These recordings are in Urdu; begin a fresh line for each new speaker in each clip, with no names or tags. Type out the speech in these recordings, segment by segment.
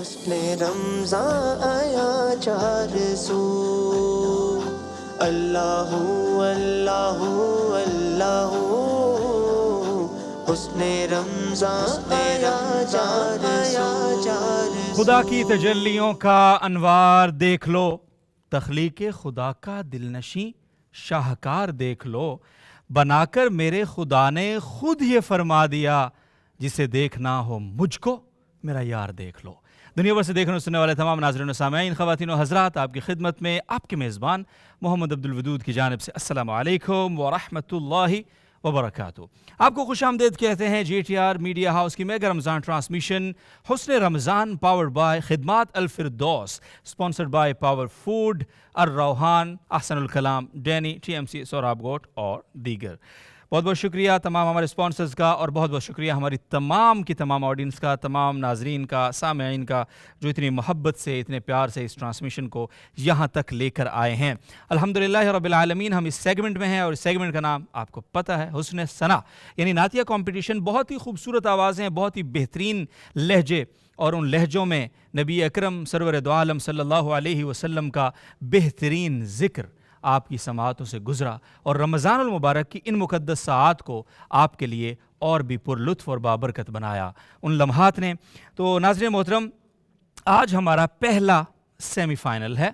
حسن رمضان آیا چار سو، اللہ اللہ اللہ، حسن رمضان آیا چار سو۔
خدا کی تجلیوں کا انوار دیکھ لو، تخلیق خدا کا دل نشیں شاہکار دیکھ لو، بنا کر میرے خدا نے خود یہ فرما دیا، جسے دیکھنا ہو مجھ کو میرا یار دیکھ لو۔ دنیا بھر سے دیکھنے سننے والے تمام ناظرین و سامعین، خواتین و حضرات، آپ کی خدمت میں آپ کے میزبان محمد عبدالودود کی جانب سے السلام علیکم ورحمۃ اللہ وبرکاتہ۔ آپ کو خوش آمدید کہتے ہیں G T R media house کی mega Ramzan transmission Husn Ramzan, powered by خدمات الفردوس، اسپانسرڈ بائی پاور فوڈ، الروحان، احسن الکلام، ڈینی، ٹی ایم سی، سوراب گوٹ اور دیگر۔ بہت بہت شکریہ تمام ہمارے اسپانسرز کا، اور بہت بہت شکریہ ہماری تمام کی تمام آڈینس کا، تمام ناظرین کا، سامعین کا، جو اتنی محبت سے، اتنے پیار سے اس ٹرانسمیشن کو یہاں تک لے کر آئے ہیں۔ الحمدللہ رب العالمین، ہم اس سیگمنٹ میں ہیں، اور اس سیگمنٹ کا نام آپ کو پتہ ہے، حسن ثنا، یعنی نعتیہ کمپٹیشن۔ بہت ہی خوبصورت آوازیں، بہت ہی بہترین لہجے، اور ان لہجوں میں نبی اکرم سرور دو عالم صلی اللہ علیہ وسلم کا بہترین ذکر آپ کی سماعتوں سے گزرا، اور رمضان المبارک کی ان مقدس ساعات کو آپ کے لیے اور بھی پر لطف اور بابرکت بنایا ان لمحات نے۔ تو ناظرین محترم، آج ہمارا پہلا سیمی فائنل ہے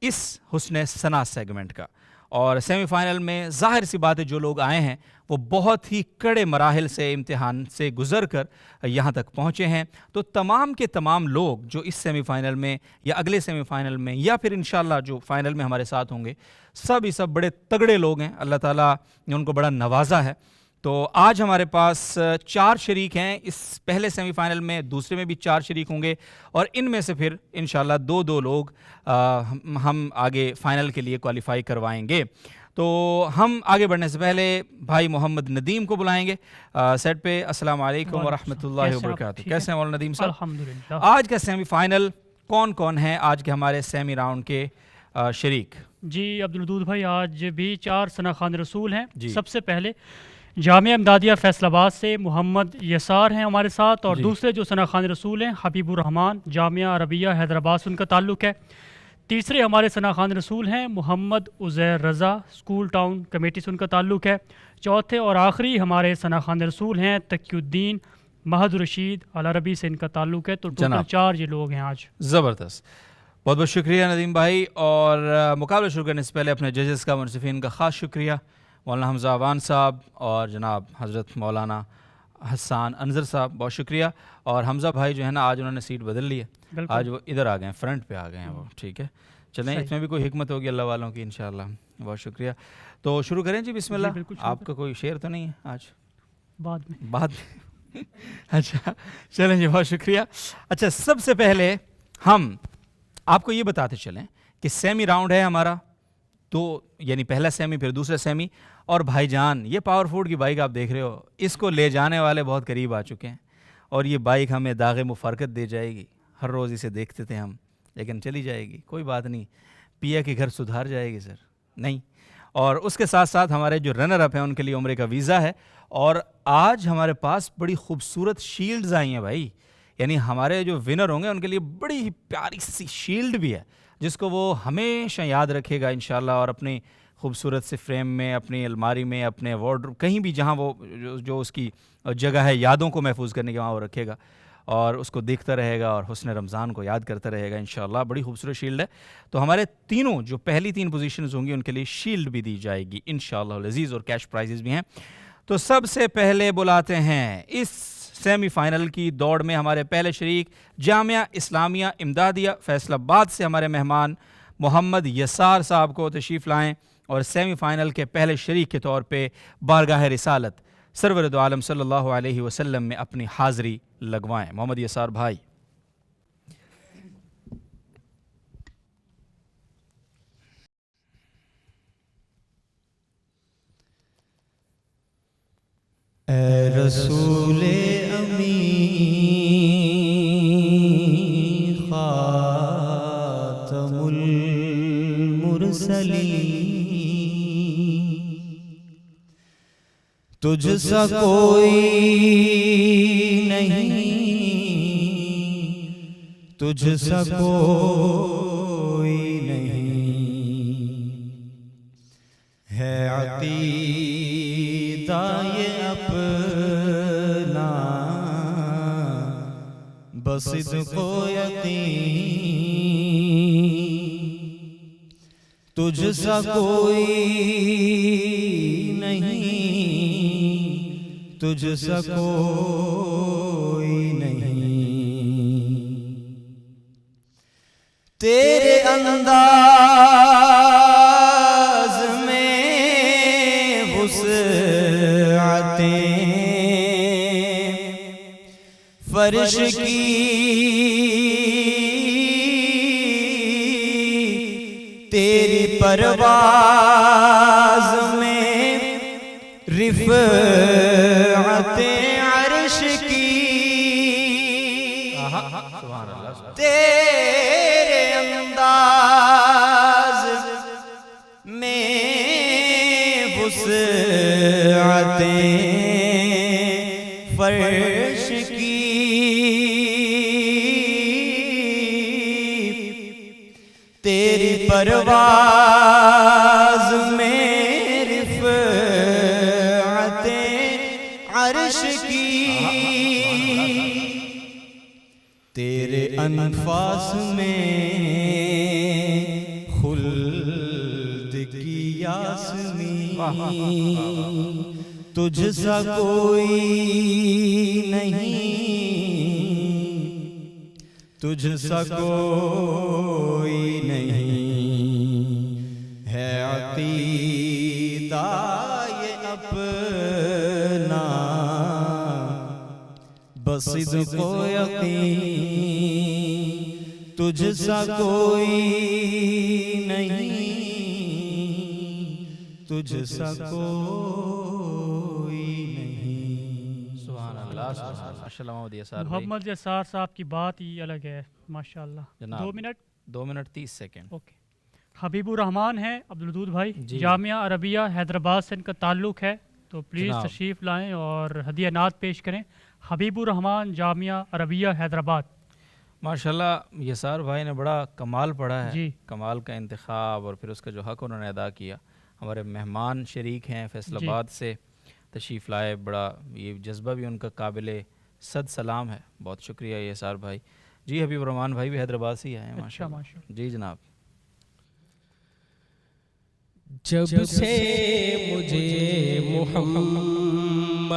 اس حسن ثنا سیگمنٹ کا، اور سیمی فائنل میں ظاہر سی بات ہے جو لوگ آئے ہیں وہ بہت ہی کڑے مراحل سے، امتحان سے گزر کر یہاں تک پہنچے ہیں۔ تو تمام کے تمام لوگ جو اس سیمی فائنل میں یا اگلے سیمی فائنل میں یا پھر انشاءاللہ جو فائنل میں ہمارے ساتھ ہوں گے، سب ہی سب بڑے تگڑے لوگ ہیں، اللہ تعالیٰ نے ان کو بڑا نوازا ہے۔ تو آج ہمارے پاس 4 شریک ہیں اس پہلے سیمی فائنل میں، دوسرے میں بھی 4 شریک ہوں گے، اور ان میں سے پھر انشاءاللہ 2 لوگ ہم آگے فائنل کے لیے کوالیفائی کروائیں گے۔ تو ہم آگے بڑھنے سے پہلے بھائی محمد ندیم کو بلائیں گے سیٹ پہ۔ السلام علیکم ورحمۃ اللہ وبرکاتہ۔ کیسے ہیں مولانا ندیم صاحب؟
الحمدللہ۔
آج کا سیمی فائنل کون کون ہیں آج کے ہمارے سیمی راؤنڈ کے شریک؟
جی عبدالودود بھائی، آج بھی 4 ثنا خوان رسول ہیں
جی۔
سب سے پہلے جامعہ امدادیہ فیصل آباد سے محمد یسار ہیں ہمارے ساتھ، اور
جی۔
دوسرے جو ثنا خوان رسول ہیں حبیب الرحمان، جامعہ عربیہ حیدرآباد سے ان کا تعلق ہے۔ تیسرے ہمارے ثنا خوان رسول ہیں محمد عزیر رضا، اسکول ٹاؤن کمیٹی سے ان کا تعلق ہے۔ چوتھے اور آخری ہمارے ثنا خوان رسول ہیں تقی الدین مہد رشید، العربی سے ان کا تعلق ہے۔ تو ٹوٹل 4 یہ لوگ ہیں آج۔
زبردست، بہت بہت شکریہ ندیم بھائی۔ اور مقابلہ شروع کرنے سے پہلے اپنے ججز کا، منصفین کا خاص شکریہ، مولانا حمزہ عوان صاحب اور جناب حضرت مولانا حسان انظر صاحب، بہت شکریہ۔ اور حمزہ بھائی جو ہے نا، آج انہوں نے سیٹ بدل لی ہے، آج وہ ادھر آ گئے ہیں، فرنٹ پہ آ گئے ہیں وہ، ٹھیک ہے، چلیں اس میں بھی کوئی حکمت ہوگی اللہ والوں کی انشاءاللہ۔ بہت شکریہ۔ تو شروع کریں جی، بسم اللہ۔ آپ کا کوئی شعر تو نہیں ہے آج؟
بعد
میں اچھا چلیں جی، بہت شکریہ۔ اچھا، سب سے پہلے ہم آپ کو یہ بتاتے چلیں کہ سیمی راؤنڈ ہے ہمارا، تو یعنی پہلا سیمی پھر دوسرا سیمی، اور بھائی جان یہ پاور فوڈ کی بائک آپ دیکھ رہے ہو، اس کو لے جانے والے بہت قریب آ چکے ہیں، اور یہ بائک ہمیں داغ مفارقت دے جائے گی۔ ہر روز اسے دیکھتے تھے ہم، لیکن چلی جائے گی، کوئی بات نہیں، پیا کے گھر سدھار جائے گی سر، نہیں۔ اور اس کے ساتھ ساتھ ہمارے جو رنر اپ ہیں ان کے لیے عمرے کا ویزا ہے، اور آج ہمارے پاس بڑی خوبصورت شیلڈز آئی ہیں بھائی، یعنی ہمارے جو ونر ہوں گے ان کے لیے بڑی ہی پیاری سی شیلڈ بھی ہے، جس کو وہ ہمیشہ یاد رکھے گا انشاءاللہ، اور اپنی خوبصورت سے فریم میں، اپنی الماری میں، اپنے وارڈروب، کہیں بھی جہاں وہ جو اس کی جگہ ہے یادوں کو محفوظ کرنے کے، وہاں وہ رکھے گا، اور اس کو دیکھتا رہے گا اور حسن رمضان کو یاد کرتا رہے گا انشاءاللہ۔ بڑی خوبصورت شیلڈ ہے۔ تو ہمارے تینوں جو پہلی 3 پوزیشنز ہوں گی ان کے لیے شیلڈ بھی دی جائے گی انشاءاللہ العزیز، اور کیش پرائزز بھی ہیں۔ تو سب سے پہلے بلاتے ہیں اس سیمی فائنل کی دوڑ میں ہمارے پہلے شریک، جامعہ اسلامیہ امدادیہ فیصل آباد سے ہمارے مہمان محمد یسار صاحب کو تشریف لائیں، اور سیمی فائنل کے پہلے شریک کے طور پہ بارگاہ رسالت سرور دو عالم صلی اللہ علیہ وسلم میں اپنی حاضری لگوائیں۔ محمد یسار بھائی۔
اے رسول امی خاتم المرسلین، تجھ سا کوئی نہیں تجھ سا کوئی نہیں ہے عقیدہ یہ اپنا بصدق و یقین تجھ سا کوئی نہیں تجھ سا کوئی نہیں تیرے انداز میں وسعتیں فرش کی تیری پرواز میں رفعتیں عرش کی تیرے انداز میں وسعتیں فرش کی تیری پرواز میں رفعتیں عرش کی تیرے انفاس میں خلد کی یاسمین تجھ سا کوئی نہیں تجھ سا کوئی نہیں ہے عقیدہ یہ اپنا بصدق و یقین تجھ سا کوئی نہیں تجھ سا کوئی نہیں
سبحان اللہ ماشاء اللہ محمد یسار بھائی
محمد یسار صاحب کی بات ہی الگ ہے ماشاءاللہ.
جناب 2 منٹ 30 سیکنڈ.
اوکے. حبیب الرحمان ہیں عبدالودود بھائی
جی.
جامعہ عربیہ حیدرآباد سے ان کا تعلق ہے تو پلیز
جناب.
تشریف لائیں اور ہدیہ نعت پیش کریں. حبیب الرحمان جامعہ عربیہ حیدرآباد.
ماشاءاللہ یسار بھائی نے بڑا کمال پڑھا ہے
جی.
کمال کا انتخاب اور پھر اس کا جو حق انہوں نے ادا کیا. ہمارے مہمان شریک ہیں فیصل آباد سے تشریف لائے بڑا یہ جذبہ بھی ان کا قابل صد سلام ہے. بہت شکریہ یسار بھائی. جی حبیب الرحمان بھائی بھی حیدرآباد سے ہی آئے ہیں ماشاءاللہ. جی جناب.
جب سے مجھے محمد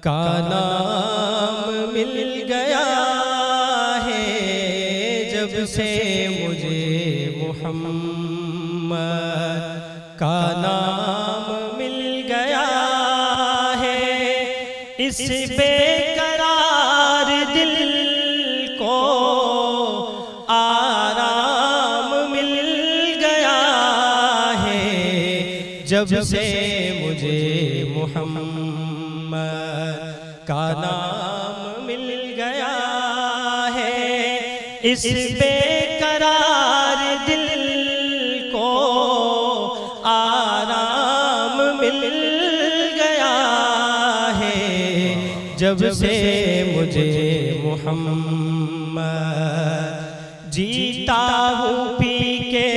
کا نام مل گیا ہے جب سے مجھے محمد کا نام مل گیا ہے اس بے قرار دل کو آرام مل گیا ہے جب سے مجھے محمد کا نام مل گیا ہے اس بے قرار دل کو آرام مل گیا ہے جب سے مجھے محمد جیتا ہوں پی کے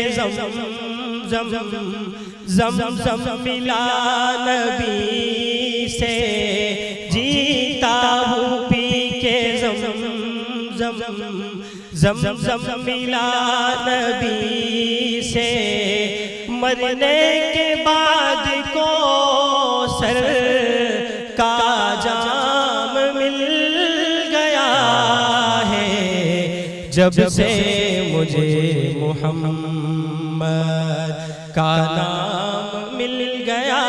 زمزم ملا نبی سے جیتا ہوں پی کے زمزم ملا نبی سے مرنے کے بعد کو سر کا جام مل گیا ہے جب سے مجھے محمد کا نام مل گیا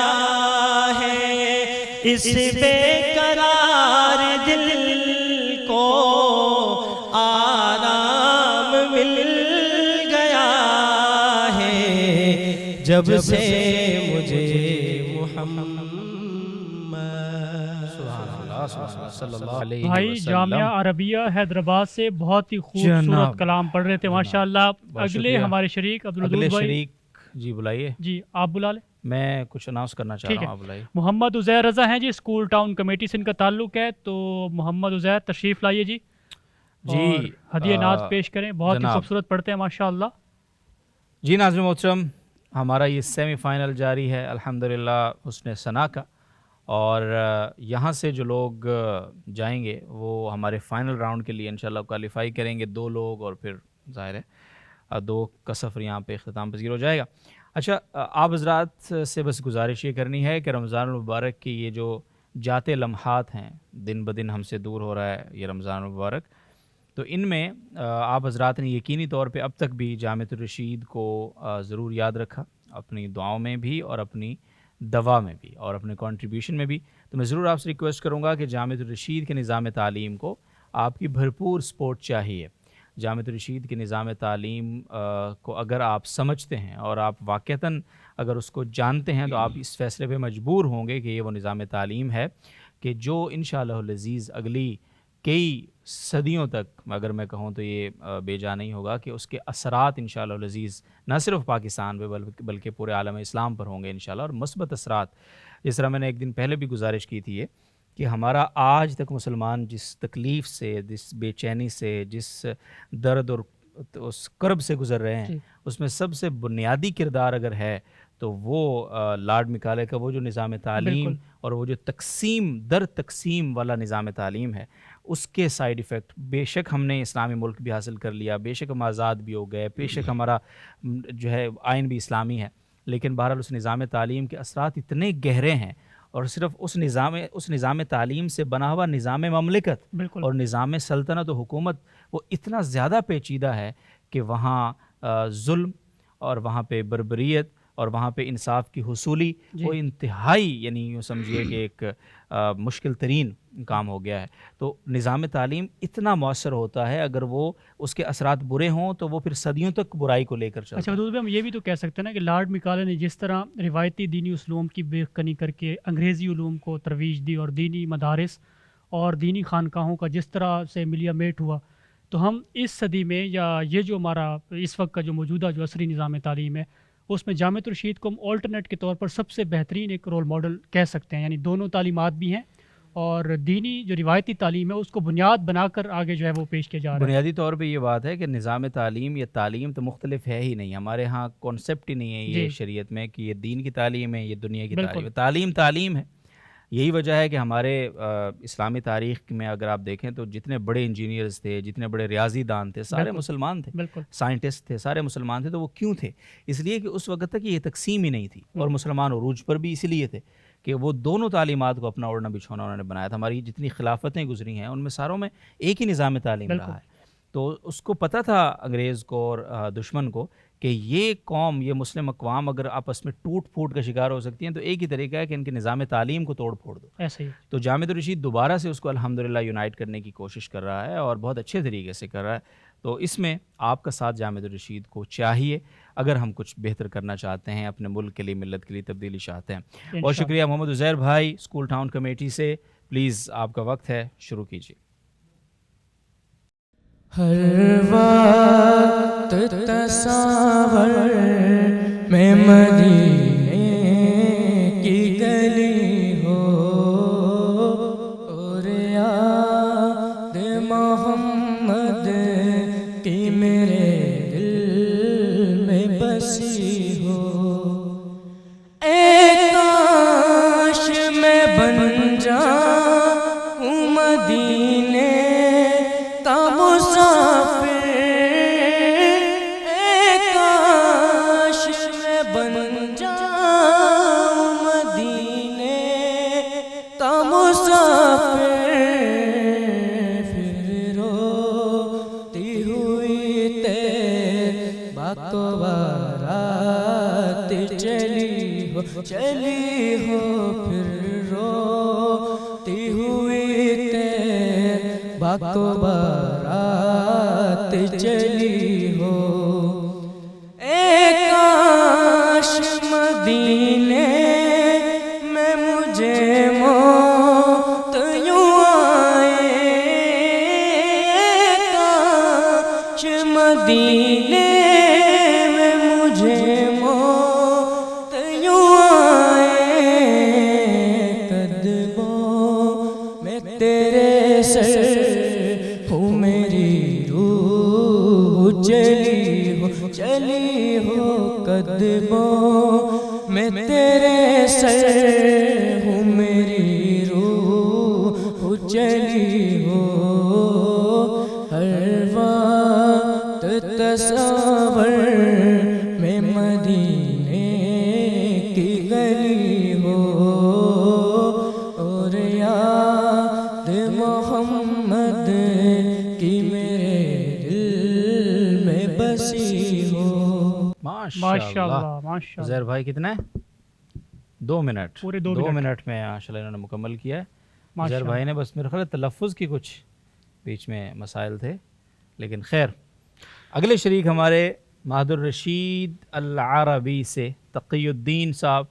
ہے اس بے قرار دل کو آرام مل گیا ہے جب سے مجھے محمد
صلی اللہ علیہ
بھائی جامعہ عربیہ حیدرآباد سے بہت ہی خوبصورت کلام پڑھ رہے تھے ماشاءاللہ. اگلے ہمارے شریک عبدالودود بھائی.
شریک جی بلائیے.
جی آپ بلا لیں.
میں کچھ اناؤنس کرنا چاہ رہا ہوں. آپ بلائیے.
محمد عزیر رضا ہیں جی اسکول ٹاؤن کمیٹی سے ان کا تعلق ہے تو محمد عزیر تشریف لائیے جی.
جی
اور ہدیہ نعت پیش کریں. بہت ہی
جناب.
خوبصورت پڑھتے ہیں ماشاءاللہ.
جی ناظرین محترم، ہمارا یہ سیمی فائنل جاری ہے الحمدللہ حسن ثنا کا، اور یہاں سے جو لوگ جائیں گے وہ ہمارے فائنل راؤنڈ کے لیے انشاءاللہ کوالیفائی کریں گے. 2 لوگ، اور پھر ظاہر ہے 2 کا سفر یہاں پہ اختتام پذیر ہو جائے گا. اچھا، آپ حضرات سے بس گزارش یہ کرنی ہے کہ رمضان المبارک کی یہ جو جاتے لمحات ہیں، دن بدن ہم سے دور ہو رہا ہے یہ رمضان المبارک، تو ان میں آپ حضرات نے یقینی طور پہ اب تک بھی جامعۃ الرشید کو ضرور یاد رکھا، اپنی دعاؤں میں بھی اور اپنی دوا میں بھی اور اپنے کنٹریبیوشن میں بھی. تو میں ضرور آپ سے ریکویسٹ کروں گا کہ جامعۃ الرشید کے نظام تعلیم کو آپ کی بھرپور سپورٹ چاہیے. جامعۃ الرشید کے نظام تعلیم کو اگر آپ سمجھتے ہیں اور آپ واقعتاً اگر اس کو جانتے ہیں، تو آپ اس فیصلے پہ مجبور ہوں گے کہ یہ وہ نظام تعلیم ہے کہ جو انشاءاللہ العزیز اگلی کئی صدیوں تک، اگر میں کہوں تو یہ بے جا نہیں ہوگا، کہ اس کے اثرات انشاءاللہ العزیز نہ صرف پاکستان پہ بلکہ پورے عالم اسلام پر ہوں گے انشاءاللہ، اور مثبت اثرات. جس طرح میں نے ایک دن پہلے بھی گزارش کی تھی کہ ہمارا آج تک مسلمان جس تکلیف سے، جس بے چینی سے، جس درد اور اس کرب سے گزر رہے ہیں، اس میں سب سے بنیادی کردار اگر ہے تو وہ لارڈ مکالے کا وہ جو نظام تعلیم اور وہ جو تقسیم در تقسیم والا نظام تعلیم ہے، اس کے سائیڈ ایفیکٹ. بے شک ہم نے اسلامی ملک بھی حاصل کر لیا، بے شک ہم آزاد بھی ہو گئے، بے شک ہمارا جو ہے آئین بھی اسلامی ہے، لیکن بہرحال اس نظام تعلیم کے اثرات اتنے گہرے ہیں، اور صرف اس نظام تعلیم سے بنا ہوا نظام مملکت اور نظام سلطنت و حکومت وہ اتنا زیادہ پیچیدہ ہے کہ وہاں ظلم اور وہاں پہ بربریت اور وہاں پہ انصاف کی حصولی وہ انتہائی، یعنی یوں سمجھیے کہ ایک مشکل ترین کام ہو گیا ہے. تو نظام تعلیم اتنا مؤثر ہوتا ہے، اگر وہ اس کے اثرات برے ہوں تو وہ پھر صدیوں تک برائی کو لے کر چلتا ہے.
اچھا حدود میں ہم یہ بھی تو کہہ سکتے ہیں نا کہ لارڈ مکالے نے جس طرح روایتی دینی علوم کی بے کنی کر کے انگریزی علوم کو ترویج دی، اور دینی مدارس اور دینی خانقاہوں کا جس طرح سے ملیا میٹ ہوا، تو ہم اس صدی میں، یا یہ جو ہمارا اس وقت کا جو موجودہ جو عصری نظام تعلیم ہے، اس میں جامعۃ الرشید کو ہم آلٹرنیٹ کے طور پر سب سے بہترین ایک رول ماڈل کہہ سکتے ہیں. یعنی دونوں تعلیمات بھی ہیں، اور دینی جو روایتی تعلیم ہے اس کو بنیاد بنا کر آگے جو ہے وہ پیش کیا جا رہا ہے.
بنیادی طور پہ یہ بات ہے کہ نظام تعلیم یا تعلیم تو مختلف ہے ہی نہیں. ہمارے ہاں کانسیپٹ ہی نہیں ہے یہ شریعت میں کہ یہ دین کی تعلیم ہے، یہ دنیا کی تعلیم ہے. تعلیم ہے. یہی وجہ ہے کہ ہمارے اسلامی تاریخ میں اگر آپ دیکھیں تو جتنے بڑے انجینئرز تھے، جتنے بڑے ریاضی دان تھے، سارے مسلمان تھے. سائنٹسٹ تھے، سارے مسلمان تھے. تو وہ کیوں تھے؟ اس لیے کہ اس وقت تک یہ تقسیم ہی نہیں تھی، اور مسلمان عروج پر بھی اسی لیے تھے کہ وہ دونوں تعلیمات کو اپنا اوڑھنا بچھونا انہوں نے بنایا تھا. ہماری جتنی خلافتیں گزری ہیں ان میں ساروں میں ایک ہی نظام تعلیم رہا ہے. تو اس کو پتہ تھا انگریز کو اور دشمن کو کہ یہ قوم، یہ مسلم اقوام اگر آپس میں ٹوٹ پھوٹ کا شکار ہو سکتی ہیں تو ایک ہی طریقہ ہے کہ ان کے نظام تعلیم کو توڑ پھوڑ دو.
ایسے ہی
تو جامعۃ الرشید دوبارہ سے اس کو الحمدللہ یونائٹ کرنے کی کوشش کر رہا ہے، اور بہت اچھے طریقے سے کر رہا ہے. تو اس میں آپ کا ساتھ جامعۃ الرشید کو چاہیے اگر ہم کچھ بہتر کرنا چاہتے ہیں، اپنے ملک کے لیے، ملت کے لیے تبدیلی چاہتے ہیں. بہت شکریہ محمد عزیر بھائی اسکول ٹاؤن کمیٹی سے. پلیز آپ کا وقت ہے، شروع کیجیے.
ہر وقت تصور میں مدینے کی گلی ہو، اور یاد محمد کی میرے دل میں بسی ہو. اے کاش میں بن جاؤں مدینے کا مسافر، اے کاش میں بن جاؤں مدینے کا مسافر. پھر روتی ہوئی تیبہ کو بارات چلی ہو، پھر روتی ہوئی تیبہ کو بارات چلی ہو. اے کاش مدینے میں مجھے موت یوں آئے، کاش مدینے میں مجھے موت یوں آئے. قدموں میں تیرے سر ہوں میری قدموں میں تیرے سر ہوں میری روح چلی ہو ہر وقت تصور میں مدینے کی گلی ہو اور یاد محمد کی میرے دل میں بسی ہو.
ماشاءاللہ ماشاءاللہ.
زہر بھائی کتنا ہے؟ 2 منٹ.
پورے 2
منٹ میں ماشاءاللہ انہوں نے مکمل کیا ہے. زہر
ماشاءاللہ.
بھائی نے بس میرے خیال تلفظ کی کچھ بیچ میں مسائل تھے، لیکن خیر. اگلے شریک ہمارے مہد الرشید العربی سے تقی الدین صاحب،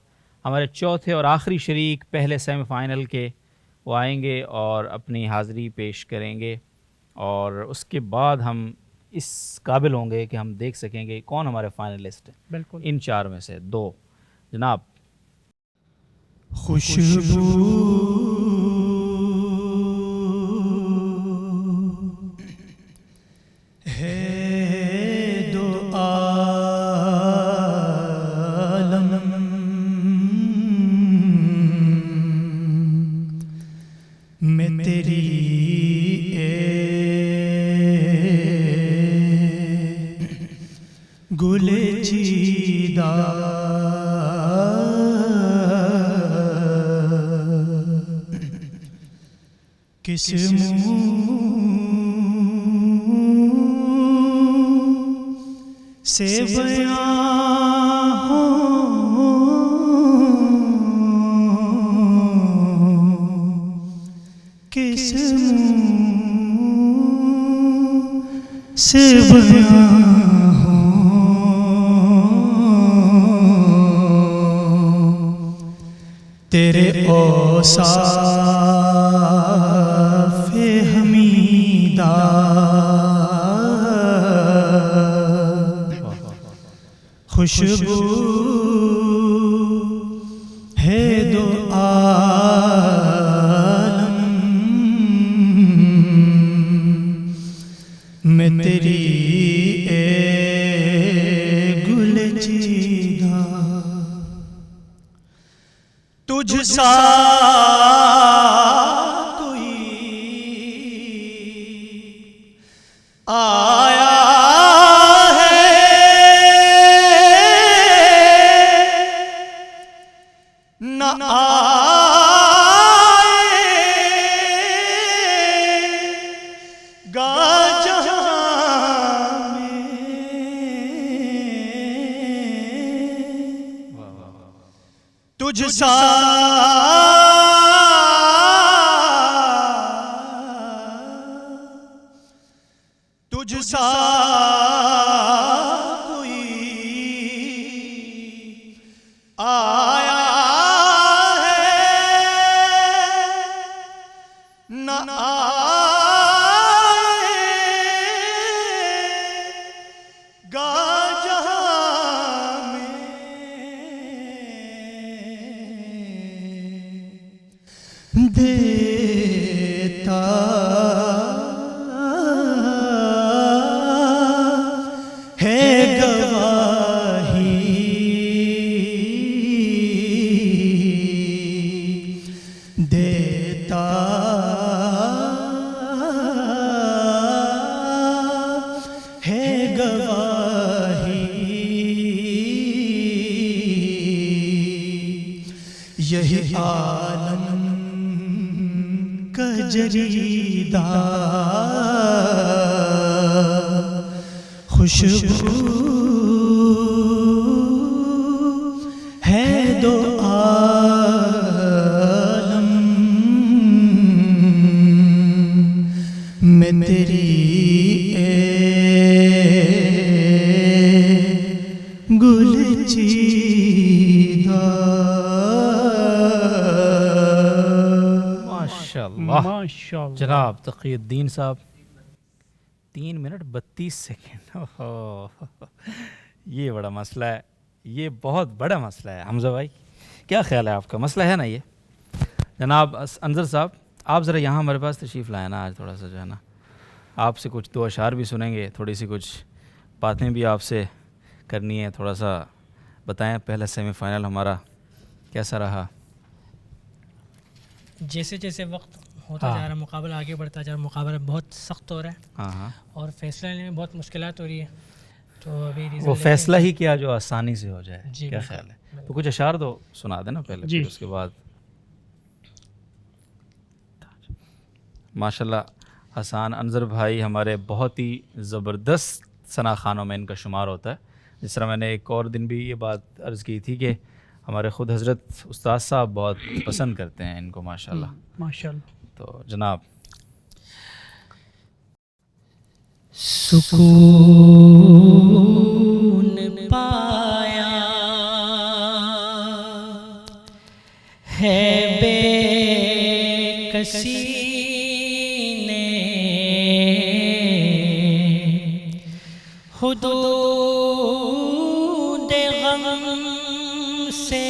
ہمارے چوتھے اور آخری شریک پہلے سیمی فائنل کے، وہ آئیں گے اور اپنی حاضری پیش کریں گے، اور اس کے بعد ہم اس قابل ہوں گے کہ ہم دیکھ سکیں گے کون ہمارے فائنلسٹ ہیں.
بالکل.
ان 4 میں سے 2 جناب.
خوشبو ہے دو عالم میں تیری گل چیدہ کس منہ سے بیان ہوں کس منہ سے بیان تیرے اوصاف حمیدہ خوشبو ہے دو عالم میں تیری اے گل چیدہ تجھ سا کوئی آیا ہے نہ آئے گا جہاں میں تجھ سا تجھ سا کوئی آیا ہے نہ آئے گا جہاں میں دیتا یہی عالم کا جریدہ خوشبو ہے دو عالم میں تیری گل چیدہ.
ماشاءاللہ.
جناب تقی الدین صاحب 3 منٹ 32 سیکنڈ. یہ بڑا مسئلہ ہے، یہ بہت بڑا مسئلہ ہے. حمزہ بھائی کیا خیال ہے آپ کا؟ مسئلہ ہے نا یہ؟ جناب انظر صاحب آپ ذرا یہاں ہمارے پاس تشریف لائیں نا آج، تھوڑا سا جو ہے نا آپ سے کچھ 2 اشعار بھی سنیں گے، تھوڑی سی کچھ باتیں بھی آپ سے کرنی ہے، تھوڑا سا بتائیں پہلا سیمی فائنل ہمارا کیسا رہا؟
جیسے جیسے وقت ہوتا جا رہا ہے مقابلہ آگے بڑھتا جا رہا ہے, مقابلہ بہت سخت ہو رہا ہے
ہاں ہاں,
اور فیصلہ لینے میں بہت مشکلات ہو رہی ہے. تو ابھی
وہ فیصلہ ہی کیا جو آسانی سے ہو جائے,
جی
کیا خیال ہے؟ تو کچھ اشعار تو سنا دینا پہلے,
جی.
پھر اس کے بعد. ماشاءاللہ حسان انظر بھائی ہمارے بہت ہی زبردست ثنا خوانوں میں ان کا شمار ہوتا ہے. جس طرح میں نے ایک اور دن بھی یہ بات عرض کی تھی کہ ہمارے خود حضرت استاد صاحب بہت پسند کرتے ہیں ان کو ماشاءاللہ.
ماشاءاللہ.
تو جناب
سکون پایا ہے بے کسی نے حدود غم سے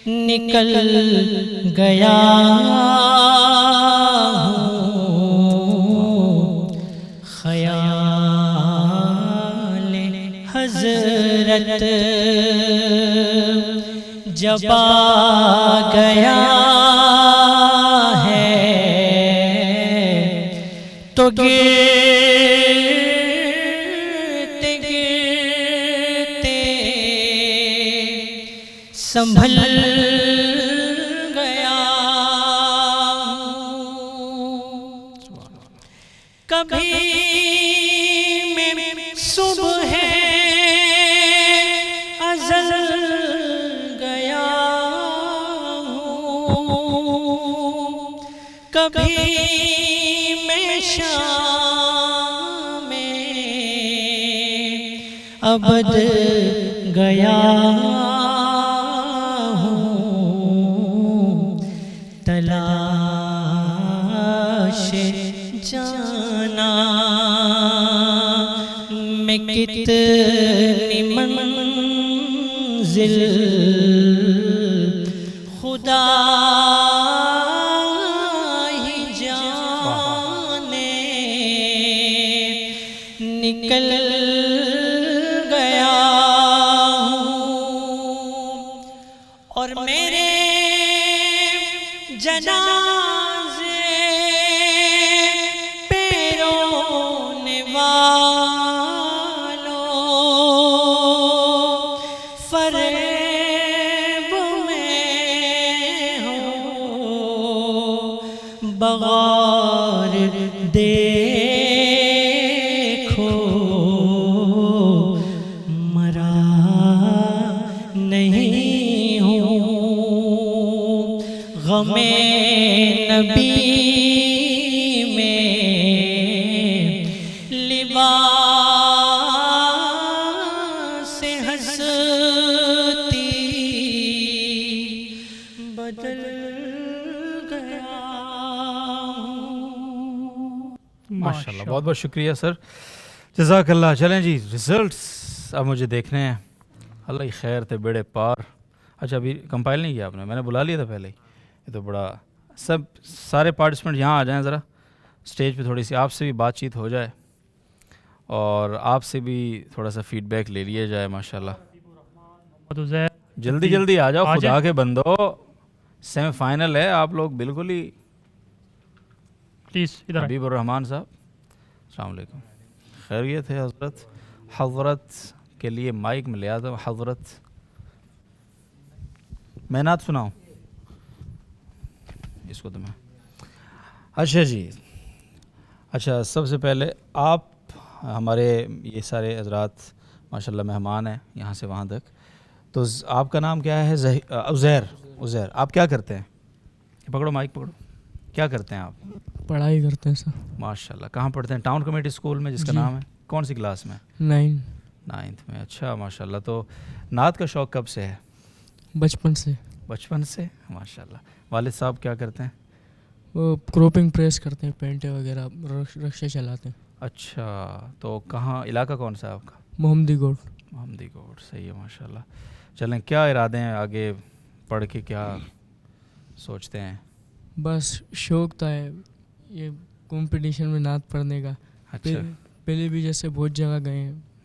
نکل گیا خیال حضرت جب آ گیا ہے تو گرتے گرتے سنبھل گیا. کبھی میں صبح ازل گیا ہوں, کبھی میں شام ابد گیا ہوں. تلاش جانا میں کتنی منزل خدا ہی جانے نکل گیا ہوں. اور میرے جنازے پیرونے والوں فریب میں ہو بغور دیکھو مرا نہیں ہوں. غم نبی میں لباس ہستی بدل گیا.
ماشاءاللہ بہت بہت شکریہ سر, جزاک اللہ. چلیں جی ریزلٹس اب مجھے دیکھنے ہیں. اللہ ہی خیر تھے بیڑے پار. اچھا ابھی کمپائل نہیں کیا آپ نے؟ میں نے بلا لیا تھا پہلے ہی. یہ تو بڑا سب سارے پارٹیسپینٹ یہاں آ جائیں ذرا اسٹیج پہ, تھوڑی سی آپ سے بھی بات چیت ہو جائے اور آپ سے بھی تھوڑا سا فیڈ بیک لے لیا جائے. ماشاءاللہ جلدی جلدی آ جاؤ خدا کے بندو, سیمی فائنل ہے. آپ لوگ بالکل ہی
پلیز ادھر
حبیب الرحمان صاحب السلام علیکم. خیریت ہے حضرت؟ حضرت کے لیے مائک میں لے آتا ہوں. حضرت میں نعت سناؤں اس کو تو میں. اچھا جی, اچھا سب سے پہلے آپ ہمارے یہ سارے حضرات ماشاءاللہ مہمان ہیں یہاں سے وہاں تک, تو آپ کا نام کیا ہے؟ عزیر. عزیر آپ کیا کرتے ہیں؟ پکڑو مائک پکڑو. کیا کرتے ہیں آپ؟
پڑھائی کرتے ہیں سر.
ماشاءاللہ کہاں پڑھتے ہیں؟ ٹاؤن کمیٹی اسکول میں جس کا نام ہے. کون سی کلاس میں؟ 9th میں. اچھا ماشاءاللہ. تو نعت کا شوق کب سے ہے؟
بچپن سے.
بچپن سے ماشاءاللہ. والد صاحب کیا کرتے ہیں؟
وہ کروپنگ پریس کرتے ہیں, پینٹیں وغیرہ, رکشے چلاتے ہیں.
اچھا تو کہاں علاقہ کون سا ہے آپ کا؟
محمدی گوڑ.
محمدی گوڑ. صحیح ہے ماشاءاللہ. چلیں کیا ارادے ہیں آگے پڑھ کے, کیا سوچتے ہیں؟
بس شوق تھا یہ کمپٹیشن میں نعت پڑھنے کا.
اچھا
پہلے بھی جیسے بہت جگہ گئے ہیں,